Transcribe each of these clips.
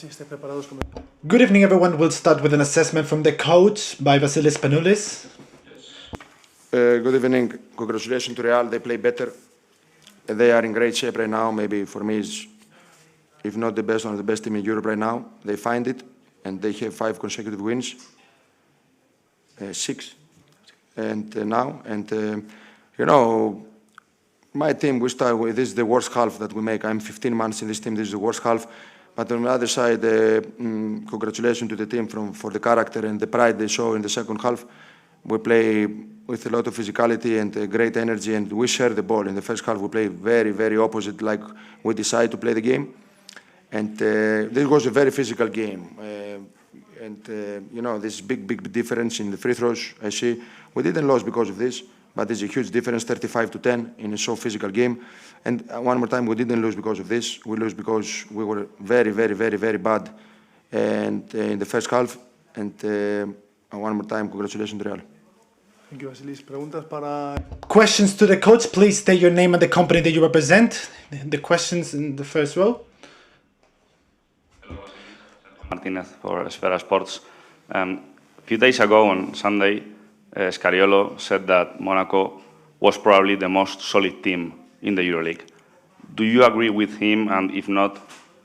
Good evening, everyone. We'll start with an assessment from the coach by Vasilis Panoulis. Good evening. Congratulations to Real. They play better. They are in great shape right now. Maybe for me, is if not the best, one of the best team in Europe right now. They find it, and they have 5 consecutive wins. 6, and now, you know, my team. We start with this is the worst half that we make. I'm 15 months in this team. This is the worst half. But on the other side, congratulations to the team for the character and the pride they show in the second half. We play with a lot of physicality and great energy, and we share the ball. In the first half, we play very, very opposite, like we decide to play the game. And this was a very physical game. You know, this big difference in the free throws, I see. We didn't lose because of this, but there's a huge difference, 35-10 in a so physical game. And one more time, we didn't lose because of this. We lose because we were very, very, very, very bad and in the first half. And one more time, congratulations to Real. Thank you, Vasilis. Preguntas para... Questions to the coach. Please state your name and the company that you represent. The questions in the first row. Martinez for Esfera Sports. A few days ago on Sunday, Scariolo said that Monaco was probably the most solid team in the EuroLeague. Do you agree with him? And if not,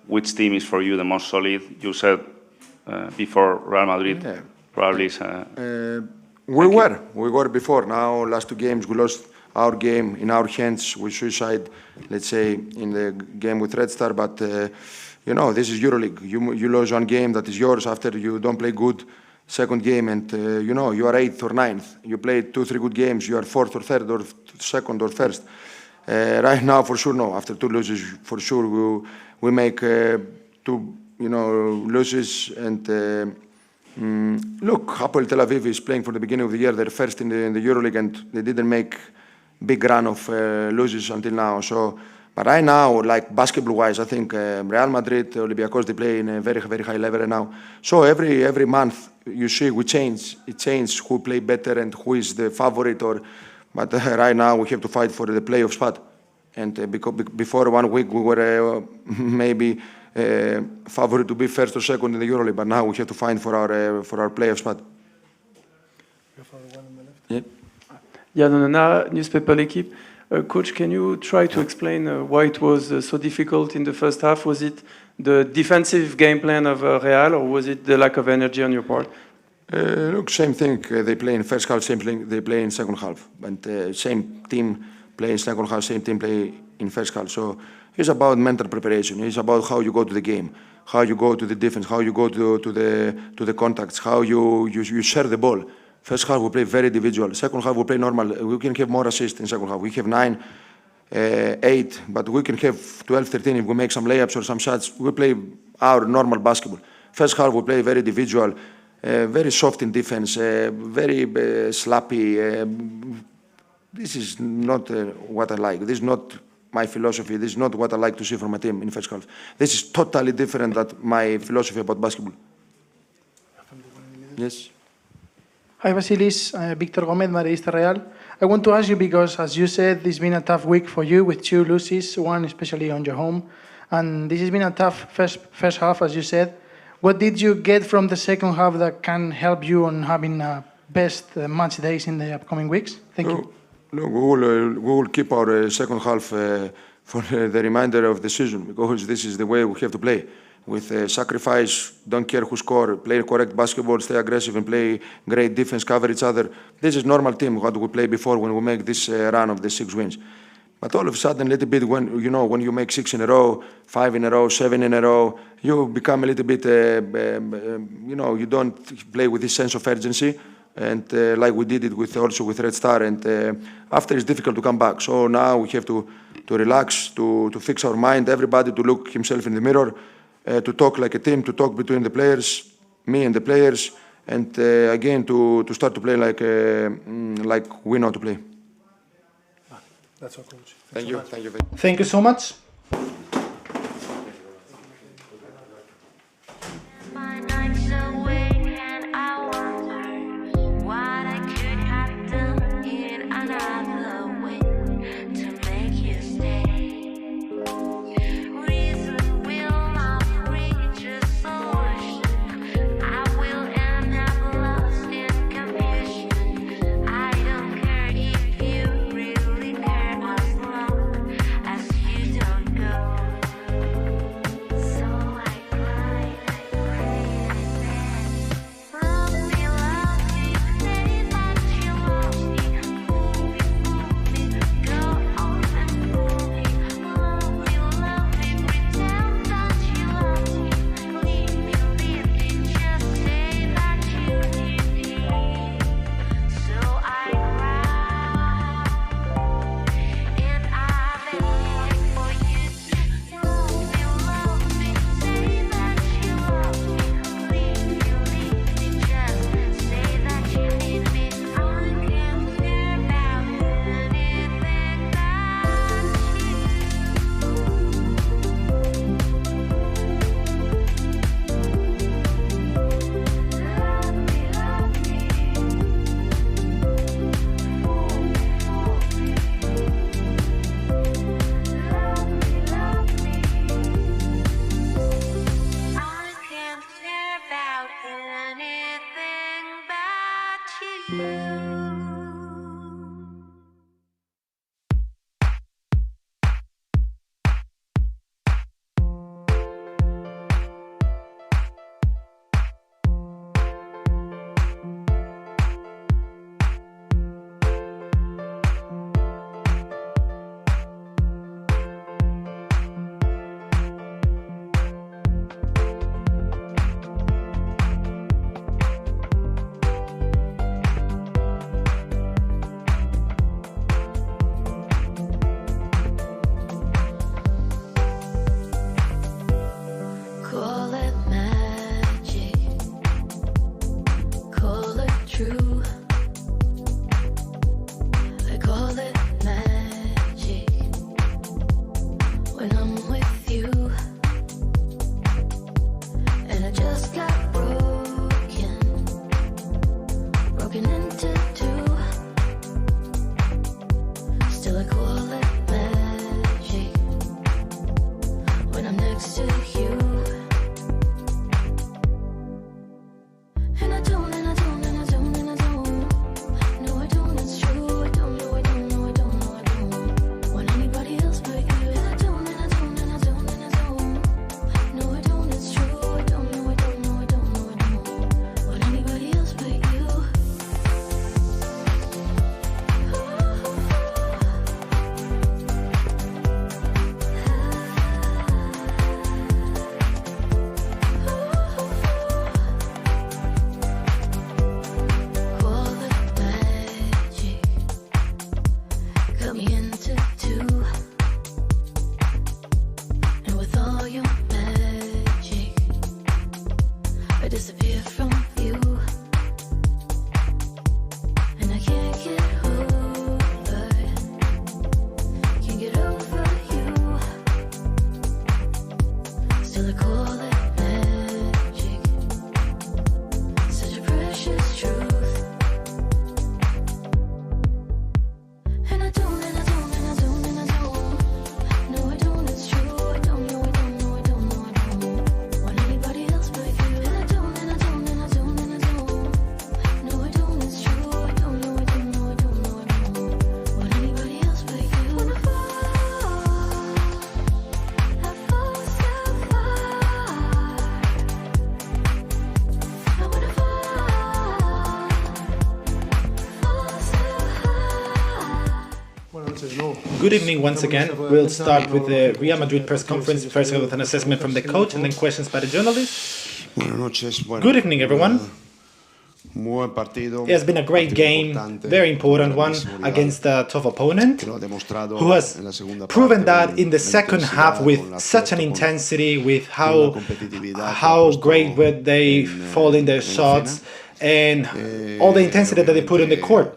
which team is for you the most solid? You said before Real Madrid probably is... We were before. Now, last 2 games, we lost our game in our hands. We suicide, let's say, in the game with Red Star. But, you know, this is EuroLeague. You lose one game that is yours after you don't play good. Second game, and, you know, you are 8th or 9th. You play 2-3 good games. You are 4th or 3rd or 2nd or 1st. Right now, for sure, no. After 2 losses, for sure, we make 2, you know, losses. And look, Hapoel Tel Aviv is playing for the beginning of the year. They're first in the EuroLeague, and they didn't make big run of losses until now. So, but right now, like basketball-wise, I think Real Madrid, Olympiacos, they play in a very, very high level right now. So every month, you see, we change. It changes who play better and who is the favorite. But right now, we have to fight for the playoff spot. And before 1 week, we were maybe favorite to be 1st or 2nd in the EuroLeague. But now we have to fight for our playoff spot. Yeah. Janona, newspaper L'Equipe. Coach, can you try to explain why it was so difficult in the first half? Was it the defensive game plan of Real, or was it the lack of energy on your part? Look, same thing. They play in first half, same thing they play in second half. And same team play in second half, same team play in first half. So it's about mental preparation. It's about how you go to the game, how you go to the defense, how you go to the contacts, how you share the ball. First half we play very individual. Second half we play normal. We can have more assists in second half. We have 9, 8, but we can have 12, 13 if we make some layups or some shots. We play our normal basketball. First half we play very individual, very soft in defense, very sloppy. This is not what I like. This is not my philosophy. This is not what I like to see from my team in first half. This is totally different than my philosophy about basketball. Yes. Hi, Vasilis. Victor Gomez, Madridista Real. I want to ask you because, as you said, this has been a tough week for you with 2 losses, one especially on your home. And this has been a tough first half, as you said. What did you get from the second half that can help you on having best match days in the upcoming weeks? Thank you. Look, we will keep our second half for the remainder of the season, because this is the way we have to play. With sacrifice, don't care who score, play correct basketball, stay aggressive and play great defense, cover each other. This is normal team, what we played before when we make this run of the 6 wins. But all of a sudden, a little bit, when you make 6 in a row, 5 in a row, 7 in a row, you become a little bit, you don't play with this sense of urgency. And like we did it also with Red Star. And after it's difficult to come back. So now we have to relax, to fix our mind, everybody to look himself in the mirror, to talk like a team, to talk between the players, me and the players, and again to start to play like we know to play. That's all, coach. Thank you. Thank you so much. Reason will not reach us. when I'm with you. And I just got broken into two. Still I call it magic when I'm next to you. And I don't, and I don't, and I don't, and I don't. No, I don't, it's true. I don't, no, I don't, no, I don't, no, I don't want anybody else but you. And I don't, and I don't, and I don't, and I don't. No, I don't, it's true. I don't, no, I don't, no, I don't, no, I don't want anybody else but you. Call it magic, cut me into two. And with all your magic, I disappear from view. And I can't get over, can't get over you. Still I call it magic, such a precious truth. And I don't, and I don't, and I don't, and I don't. No, I don't, it's true. I don't, no, I don't, no, I don't, no, I don't want anybody else but you. And I don't, and I don't, and I don't, and I don't. No, I don't, it's true. I don't, no, I don't, no, I don't, no, I don't want anybody else but you. When I fall so far. I wanna fall so high. Good evening once again. We'll start with the Real Madrid press conference, first with an assessment from the coach and then questions by the journalists. Buenas noches. Bueno, Good evening, everyone. muy buen partido. It has been a great game, very important one against a tough opponent who has proven that in the second half with such an intensity, with how great were they fall in their shots and all the intensity that they put on the court.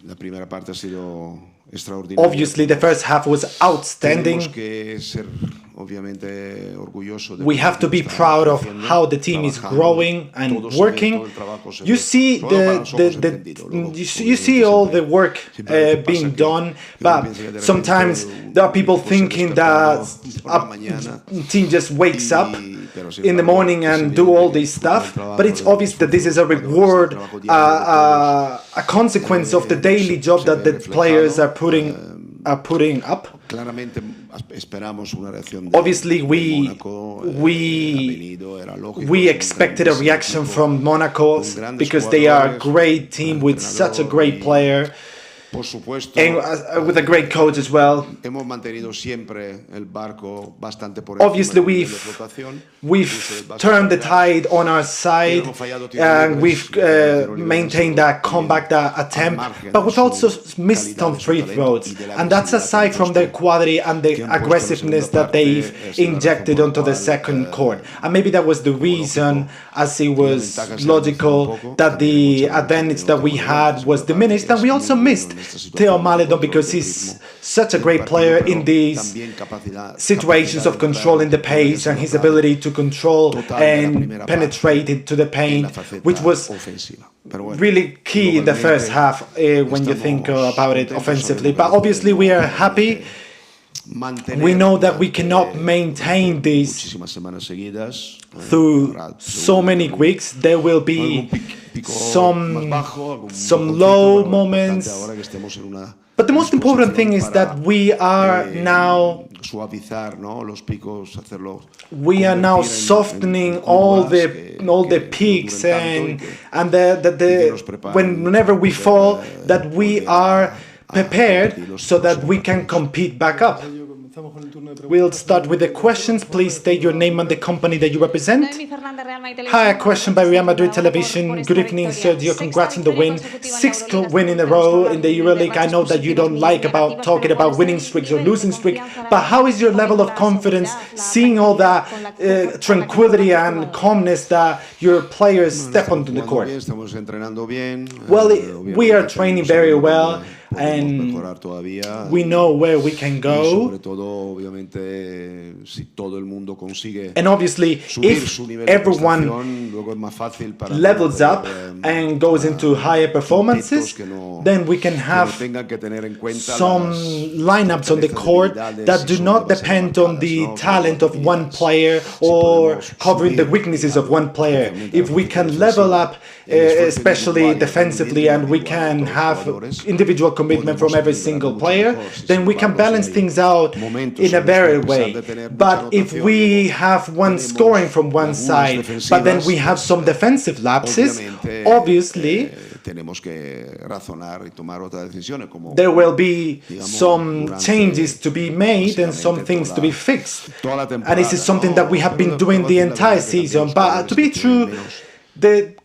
La primera parte ha sido extraordinaria. Obviously, the first half was outstanding. Tenemos que ser, obviamente, orgullosos de We have to be proud of how the team is growing and working. You see you see all the work being done, but sometimes there are people thinking that a team just wakes up in the morning and do all this stuff, but it's obvious that this is a reward, a consequence of the daily job that the players are putting up. Obviously, we expected a reaction from Monaco because they are a great team with such a great player and with a great coach as well. Obviously, we've turned the tide on our side and we've maintained that comeback attempt, but we've also missed some free throws, and that's aside from the quality and the aggressiveness that they've injected onto the second court. And maybe that was the reason, as it was logical, that the advantage that we had was diminished, and we also missed Theo Maledon because he's such a great player in these situations of controlling the pace and his ability to control and penetrate into the paint, which was really key in the first half when you think about it offensively. But obviously we are happy. We know that we cannot maintain this through so many weeks. There will be some low moments, but the most important thing is that we are now softening all the peaks and whenever we fall, that we are prepared so that we can compete back up. We'll start with the questions. Please state your name and the company that you represent. Hi, a question by Real Madrid Television. Good evening, Sergio. Congrats on the win. 6th win in a row in the EuroLeague. I know that you don't like talking about winning streaks or losing streaks, but how is your level of confidence seeing all that tranquility and calmness that your players step onto the court? Well, we are training very well. and we know where we can go. And obviously, if everyone levels up and goes into higher performances, then we can have some lineups on the court that do not depend on the talent of one player or covering the weaknesses of one player. If we can level up, especially defensively, and we can have individual commitment from every single player, then we can balance things out in a better way. But if we have one scoring from one side, but then we have some defensive lapses, obviously there will be some changes to be made and some things to be fixed. And this is something that we have been doing the entire season. But to be true, the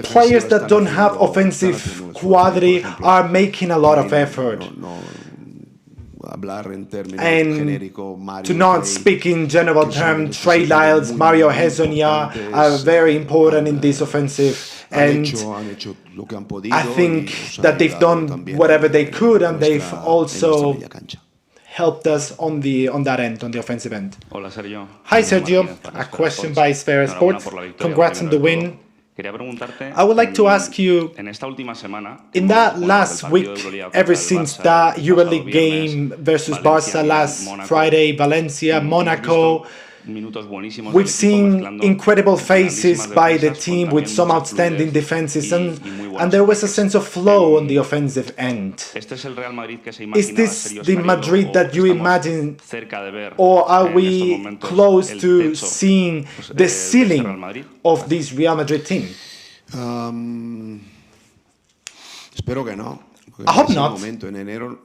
players that don't have offensive quality are making a lot of effort. And to not speak in general terms, Trey Lyles, Mario Hezonja are very important in this offensive end. I think that they've done whatever they could, and they've also helped us on that end, on the offensive end. Hola, Sergio. Hi, Sergio. A question by Sphere Sports. Congrats on the win. I would like to ask you, in that last week, ever since that EuroLeague game versus Barca last Friday, Valencia, Monaco, we've seen incredible faces by the team with some outstanding defenses, and there was a sense of flow on the offensive end. Is this the Madrid that you imagine, or are we close to seeing the ceiling of this Real Madrid team? I hope not,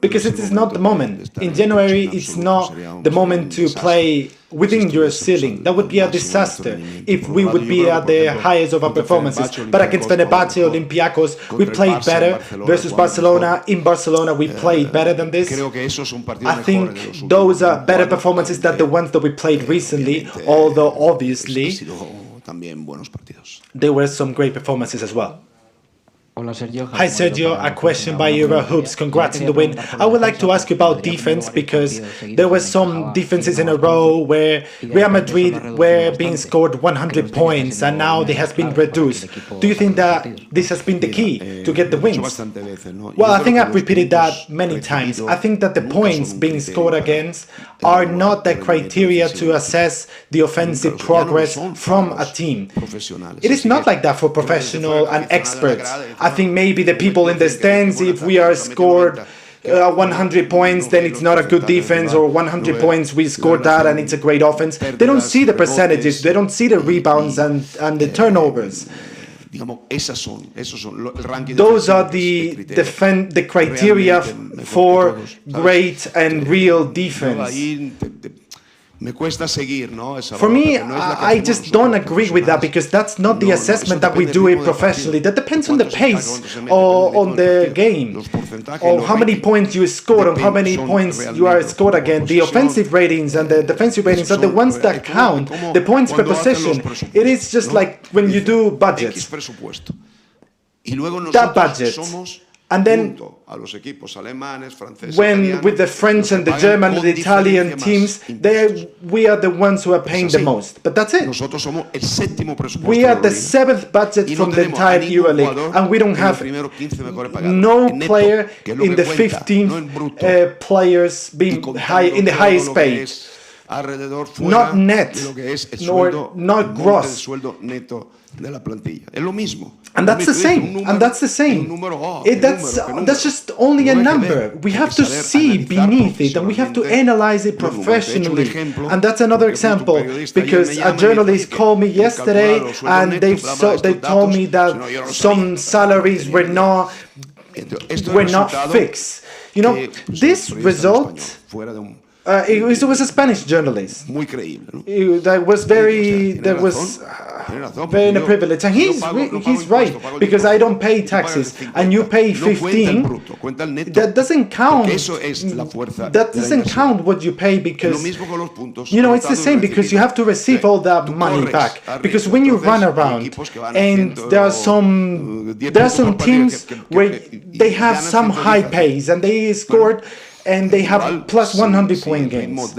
because it is not the moment. In January, it's not the moment to play within your ceiling. That would be a disaster if we would be at the highest of our performances. But against Fenerbahce, Olympiacos, we played better. Versus Barcelona, in Barcelona, we played better than this. I think those are better performances than the ones that we played recently, although obviously there were some great performances as well. Hi Sergio, a question by EuroHoops. Congrats on the win. I would like to ask you about defense, because there were some defenses in a row where Real Madrid were being scored 100 points and now they have been reduced. Do you think that this has been the key to get the wins? Well, I think I've repeated that many times. I think that the points being scored against are not the criteria to assess the offensive progress from a team. It is not like that for professional and experts. I think maybe the people in the stands, if we are scored 100 points, then it's not a good defense, or 100 points, we scored that and it's a great offense. They don't see the percentages, they don't see the rebounds and the turnovers. Those are the criteria for great and real defense. For me, I just don't agree with that, because that's not the assessment that we do it professionally. That depends on the pace or on the game, or how many points you scored, or how many points you are scored again. The offensive ratings and the defensive ratings are the ones that count. The points per possession. It is just like when you do budgets. That budget. And then, when with the French and the German and the Italian teams, we are the ones who are paying the most. But that's it. We are the 7th budget from the entire EuroLeague, and we don't have no player in the 15th players being high in the highest paid. Not net, nor not gross. And that's the same. That's just only a number. We have to see beneath it, and we have to analyze it professionally. And that's another example, because a journalist called me yesterday, and they told me that some salaries were not fixed. You know, this result It was a Spanish journalist. Muy creíble, ¿no? That was very, Tiene very in a privilege, and he's right, because I don't pay taxes and you pay 15. That doesn't count. That doesn't count what you pay, because it's the same, because you have to receive all that money back. Because when you run around, and there are some teams where they have some high pays and they scored and they have plus 100 point games.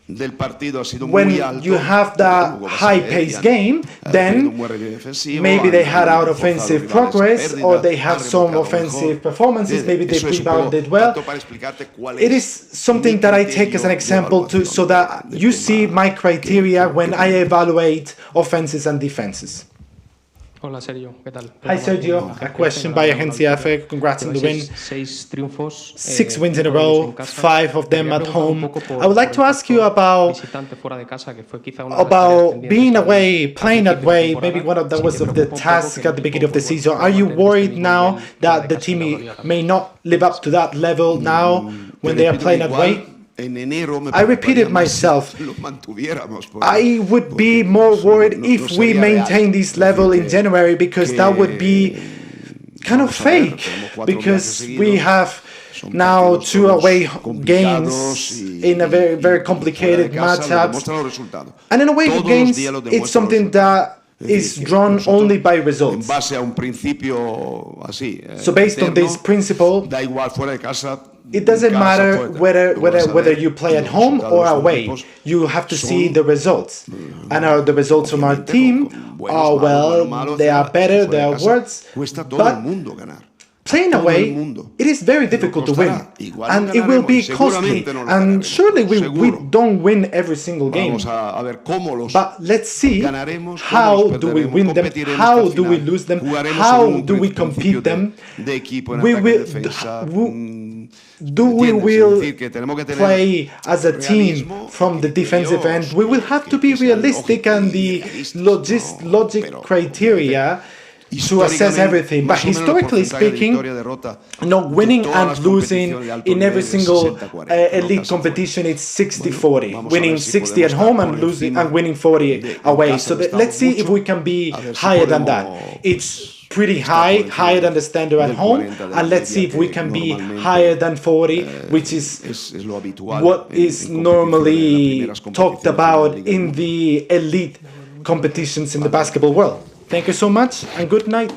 When you have the high-paced game, then maybe they had out offensive progress, or they have some offensive performances, maybe they rebounded well. It is something that I take as an example so that you see my criteria when I evaluate offenses and defenses. Hola Sergio, ¿qué tal? Hi Sergio, a question by Agencia F. Congrats on the win. 6 wins in a row, 5 of them at home. I would like to ask you about being away, playing away. Maybe one of that was of the task at the beginning of the season. Are you worried now that the team may not live up to that level now when they are playing away? I repeated myself. I would be more worried if we maintain this level in January, because that would be kind of fake, because we have now 2 away games in a very, very complicated matchups. And in away games, it's something that is drawn only by results. So based on this principle, it doesn't matter whether you play at home or away. You have to see the results. And the results from our team are, well, they are better, they are worse. But playing away, it is very difficult to win. And it will be costly. And surely we don't win every single game. But let's see, how do we win them? How do we lose them? How do we compete them? We will play as a team from the defensive end. We will have to be realistic, and the logic criteria to assess everything. But historically speaking, winning and losing in every single elite competition, it's 60-40. Winning 60 at home and winning 40 away. So let's see if we can be higher than that. It's pretty higher than the standard at home, and let's see if we can be higher than 40, which is what is normally talked about in the elite competitions in the basketball world. Thank you so much, and good night.